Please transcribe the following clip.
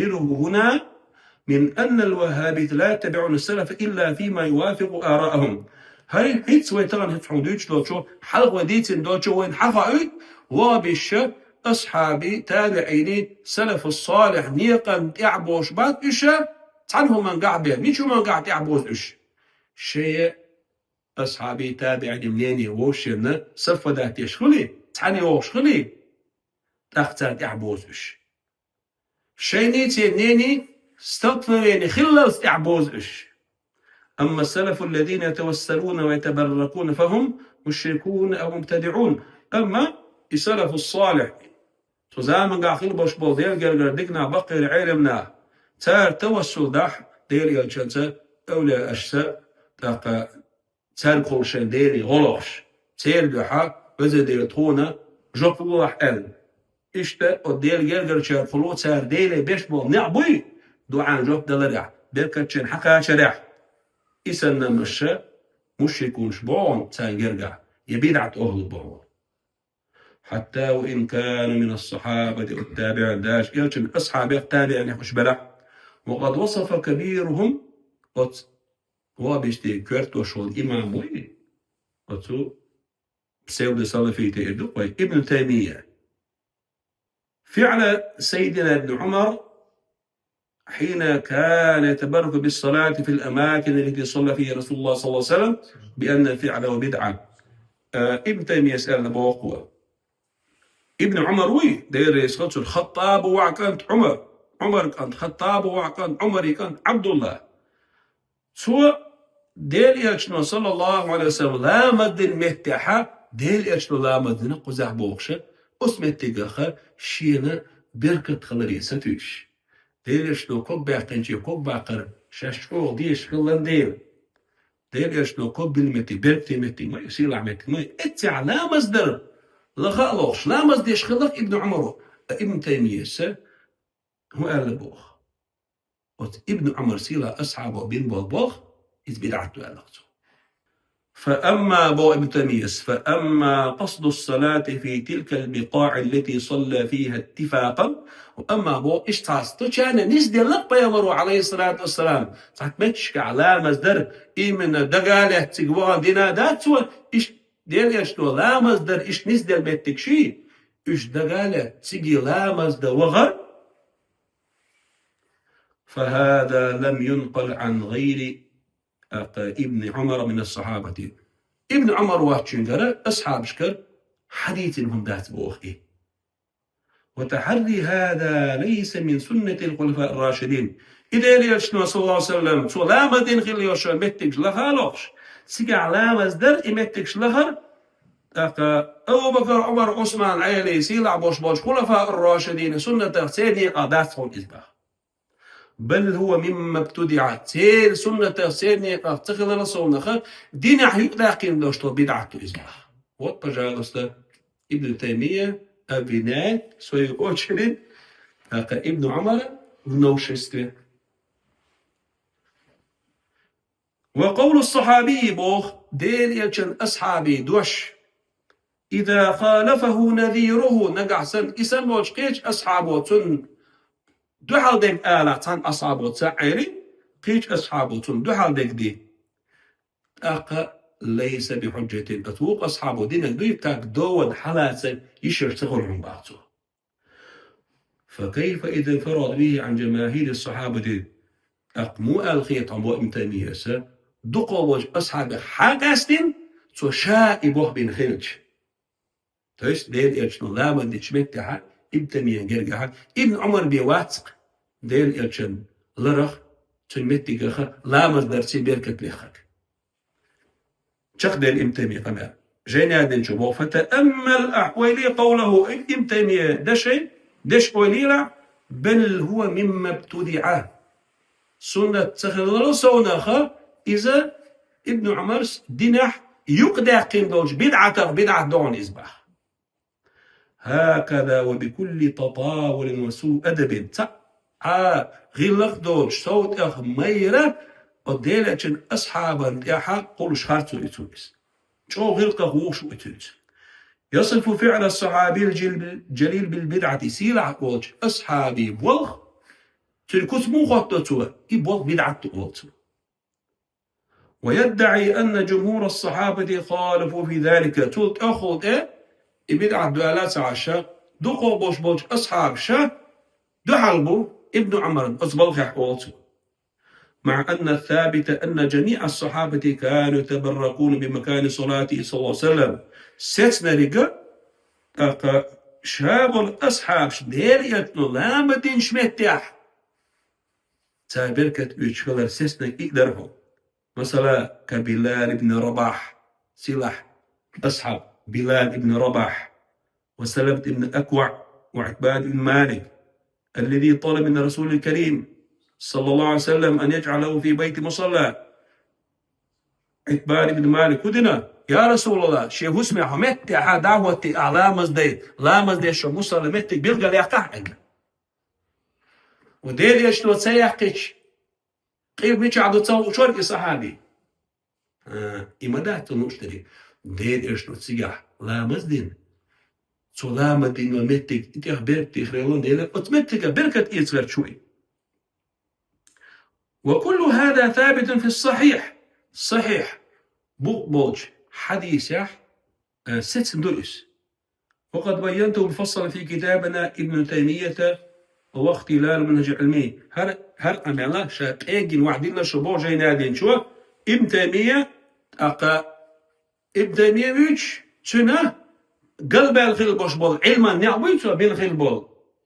هنا من أن الوهابية لا يتبعون السلف إلا فيما يوافق آراءهم. هاي هيت سوي ترى هتفهم دوتش دوتشو حلق وديتن دوتشو وين حفاوي وبيش أصحابي تابعيني سلف الصالح نيقا تعبوش بعد إيش عنهم من قاعد بيه ميشو من قاعد تعبوش إيش شيء أصحابي تابعيني منيني وشنا صف ذات يشغلي تعني وشغلي تختار تعبوش إيش شيء نيتي نيني استغفريني خلص تعبوز إيش. أما السلف الذين يتوسلون ويتبركون فهم مشركون أو مبتدعون. أما السلف الصالح تزامن قاخل بوش بول ديال قرقر دقنا بقر عيرمنا تار توسل داح ديال يلشنسة أولى أشسا تاقا تار كل شيء ديالي غلوش تير دوحا وزا ديال تخونا جوب الله أل إشتا وديال قرقر شار فلو تار ديالي بيش بول نعبوي دوعان جوب دلرع بيركتشن حقا شرح إسنا مشا مشركون شبعون تان قرقع يبيدعة أهل بول حتى وإن كان من الصحابة التابع داش يلشن أصحاب التابع نحوش بلع وقد وصف كبيرهم وبيشتي كرت وشول إمام وي وتو بسيود سلفي تيدو ابن تيمية فعل سيدنا ابن عمر حين كان يتبرك بالصلاة في الأماكن التي صلى فيها رسول الله صلى الله عليه وسلم بأن فعله بدعة. ابن تيمية يسأل بوقوة ابن عمر وي داير يسقط الخطاب وعكانت عمر كانت خطاب وعكانت عمر كانت عبد الله سوى ديل يشنو صلى الله عليه وسلم لا مدن متحة ديل يشنو لا مدن قزح بوخشة اسمت تجاخر شينا بركة خلري ستوش ديل يشنو كوب باقنجي كوب باقر شاشو ديش خلن ديل يشنو كوب بالمتي بركتي متي ما يصير عمتي ما اتع لا مصدر لخالوش لا مصدر خلق ابن عمر ابن تيمية هو قال بوخ ابن عمر سيلا أصحابه بين بوخ إذ بدعته علاقته. فأما بو ابن تيمية فأما قصد الصلاة في تلك البقاع التي صلى فيها اتفاقا وأما بو اشتعص كان نسدي لق بيامرو عليه الصلاة والسلام صحت متشك على مصدر إيمن دقالة تقوى دينا دات سوى إش ديال يشتو لا مصدر إش نسدي المتكشي إش دقالة تقي لا مصدر وغر فهذا لم ينقل عن غير ابن عمر من الصحابة. ابن عمر واتشنجر أصحاب شكر حديث هم ذات بوخي وتحري هذا ليس من سنة الخلفاء الراشدين. إذا ليشنو صلى الله عليه وسلم سو لا مدين خلي يوشو متكش لها لوش سيقع لا مصدر إمتكش لها أبو بكر عمر عثمان علي سيلع بوش خلفاء الراشدين سنة سيدي قاداتهم إذباح بل هو مما ابتدع سير سنة سيرني تخذ رسولنا دين حيقلاقين دوشتو بدعته إزباح وطجالسة ابن تيمية أبناء سوي أوشرين ابن عمر ونوشست. وقول الصحابي بوخ دين يلشن أصحابي دوش إذا خالفه نذيره نقعسن إسان وشقيش أصحابه تن دوحال ديك آلاتان أصحابه تسعيري قيش أصحابه تن دوحال ديك دي ليس بحجة أتوق أصحابه دينك دي تاك دود حالات يشتغل عن بعضه. فكيف إذا انفرد به عن جماهير الصحابة دي مو الخيط عن ابن تيمية دقوا وجه أصحاب حاجستين سو شائبه بن خلج تيس ديل يلشن لا من ديشمتها ابن تيمية جرجها ابن عمر بيواتق ديل يلشن لرخ تنمتي لا مصدر سيبيركت لخك شخ ديل ابن تيمية كمان جينا دين شبو فتأمل أحوالي قوله ابن تيمية دش وليلا بل هو مما ابتدع سنة تخذ رسولنا إذا ابن عمر دينح يقدع قندوش بدعة دون إزباح هكذا وبكل تطاول وسوء أدب غلق دوش صوت ميرة وديلة أصحابا يحا قول شهرتو إتوبس شو غلق غوش إتوبس يصف فعل الصحابي الجليل بالبدعة سيلع قولش أصحابي بولخ تلكوت مو خطتوا يبغى بدعة تقوت. ويدعي أن جمهور الصحابة خالفوا في ذلك. تلك أخذ بدعة دلالات عشا دقوا بوش أصحاب شا دحلبوا ابن عمر أصبغ حقوته. مع أن الثابت أن جميع الصحابة كانوا يتبركون بمكان صلاته صلى الله عليه وسلم. ستنا لقى شاب الأصحاب شديرية لامدين شمتح تابركت بيشكلر سيسنا يقدرهم. مثلا كبلال بن رباح سلاح أصحاب بلال بن رباح وسلمة بن الأكوع وعتبان بن مالك الذي طلب من الرسول الكريم صلى الله عليه وسلم أن يجعله في بيت مصلى. عتبان بن مالك ودنا يا رسول الله شيء اسمه حمت دعوتي لامز دي شو مصلى متك بيلقى لي قاعد وديل يشلو تسيحكش قيل مش عدو تصور شرقي صحابي إمدات نشتري ديل يشلو تسيح لامز دين سلامة دين ومتك انت أخبرت تخيلون ديل أتمتك بركة إيصغر شوي. وكل هذا ثابت في الصحيح. صحيح بوج حديث ست درس وقد بينته مفصلا في كتابنا ابن تيمية واختلال منهج علمي. هر أملا شاقين وعدين شبو جينادين شو ابن تيمية ابن تيمية ويش شنا قلب الخلبوش بول علما نعويت بين خلبول